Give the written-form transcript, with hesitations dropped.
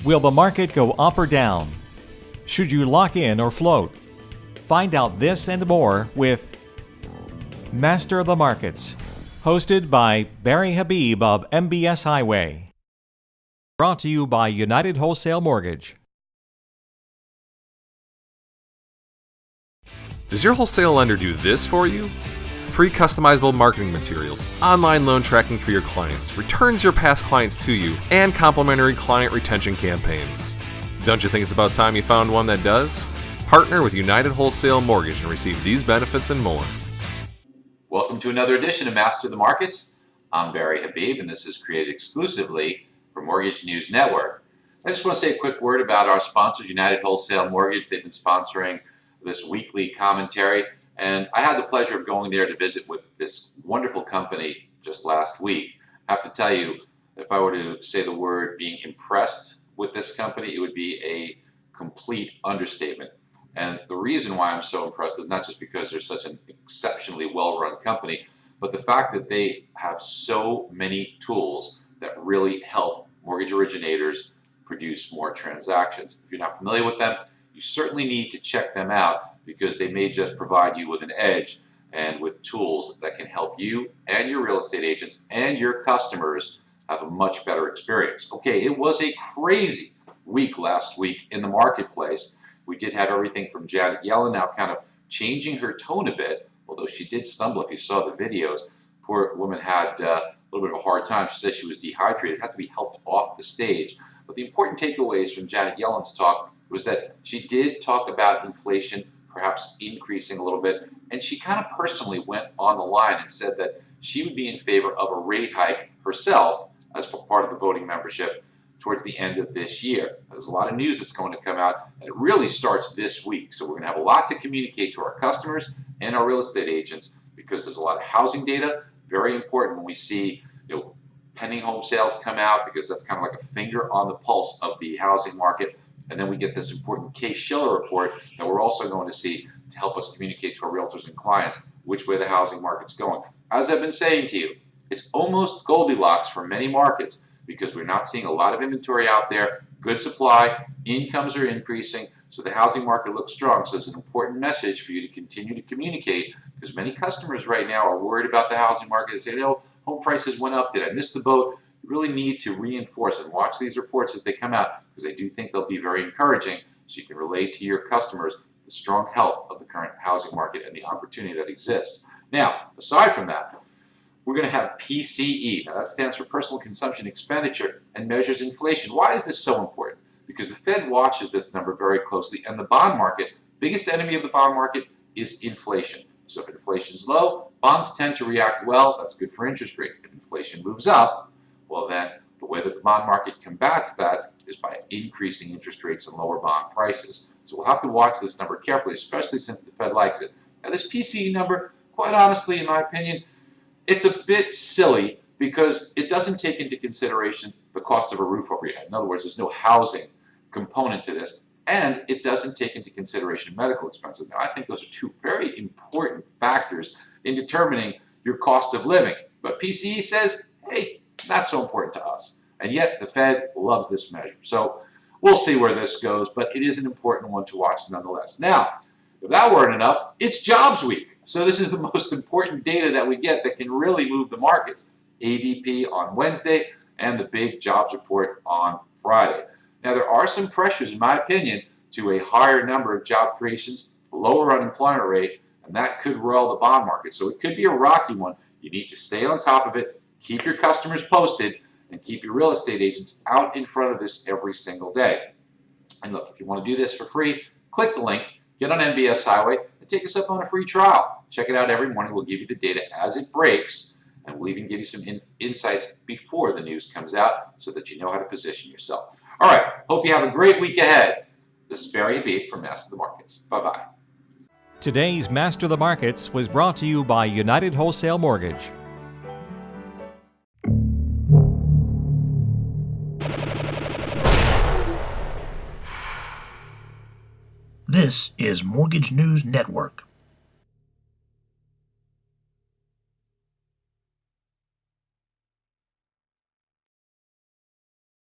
Will the market go up or down? Should you lock in or float? Find out this and more with Master of the Markets, hosted by Barry Habib of MBS Highway. Brought to you by United Wholesale Mortgage. Does your wholesale lender do this for you? Free customizable marketing materials, online loan tracking for your clients, returns your past clients to you, and complimentary client retention campaigns. Don't you think it's about time you found one that does? Partner with United Wholesale Mortgage and receive these benefits and more. Welcome to another edition of Master of the Markets. I'm Barry Habib, and this is created exclusively for Mortgage News Network. I just want to say a quick word about our sponsors, United Wholesale Mortgage. They've been sponsoring this weekly commentary, and I had the pleasure of going there to visit with this wonderful company just last week. I have to tell you, if I were to say the word being impressed with this company, it would be a complete understatement. And the reason why I'm so impressed is not just because they're such an exceptionally well-run company, but the fact that they have so many tools that really help mortgage originators produce more transactions. If you're not familiar with them, you certainly need to check them out because they may just provide you with an edge and with tools that can help you and your real estate agents and your customers have a much better experience. Okay, it was a crazy week last week in the marketplace. We did have everything from Janet Yellen now kind of changing her tone a bit, although she did stumble if you saw the videos. Poor woman had a little bit of a hard time. She said she was dehydrated, had to be helped off the stage. But the important takeaways from Janet Yellen's talk was that she did talk about inflation perhaps increasing a little bit, and she kind of personally went on the line and said that she would be in favor of a rate hike herself as part of the voting membership towards the end of this year. There's a lot of news that's going to come out, and it really starts this week. So we're going to have a lot to communicate to our customers and our real estate agents because there's a lot of housing data, very important when we see pending home sales come out because that's kind of like a finger on the pulse of the housing market. And then we get this important Case-Shiller report that we're also going to see to help us communicate to our realtors and clients which way the housing market's going. As I've been saying to you, it's almost Goldilocks for many markets because we're not seeing a lot of inventory out there, good supply, incomes are increasing, so the housing market looks strong. So it's an important message for you to continue to communicate because many customers right now are worried about the housing market. They say, home prices went up, did I miss the boat? You really need to reinforce and watch these reports as they come out because I do think they'll be very encouraging so you can relate to your customers the strong health of the current housing market and the opportunity that exists. Now, aside from that, we're going to have PCE. Now, that stands for Personal Consumption Expenditure and measures inflation. Why is this so important? Because the Fed watches this number very closely, and the bond market, biggest enemy of the bond market is inflation. So if inflation is low, bonds tend to react well. That's good for interest rates. If inflation moves up, well then, the way that the bond market combats that is by increasing interest rates and lower bond prices. So we'll have to watch this number carefully, especially since the Fed likes it. Now this PCE number, quite honestly, in my opinion, it's a bit silly because it doesn't take into consideration the cost of a roof over your head. In other words, there's no housing component to this, and it doesn't take into consideration medical expenses. Now I think those are two very important factors in determining your cost of living. But PCE says, hey, not so important to us. And yet the Fed loves this measure. So we'll see where this goes, but it is an important one to watch nonetheless. Now, if that weren't enough, it's Jobs Week. So this is the most important data that we get that can really move the markets. ADP on Wednesday and the big jobs report on Friday. Now, there are some pressures, in my opinion, to a higher number of job creations, lower unemployment rate, and that could roil the bond market. So it could be a rocky one. You need to stay on top of it. Keep your customers posted and keep your real estate agents out in front of this every single day. And look, if you want to do this for free, click the link, get on MBS Highway, and take us up on a free trial. Check it out every morning. We'll give you the data as it breaks, and we'll even give you some insights before the news comes out so that you know how to position yourself. All right, hope you have a great week ahead. This is Barry Habib from Master of the Markets. Bye-bye. Today's Master of the Markets was brought to you by United Wholesale Mortgage. This is Mortgage News Network.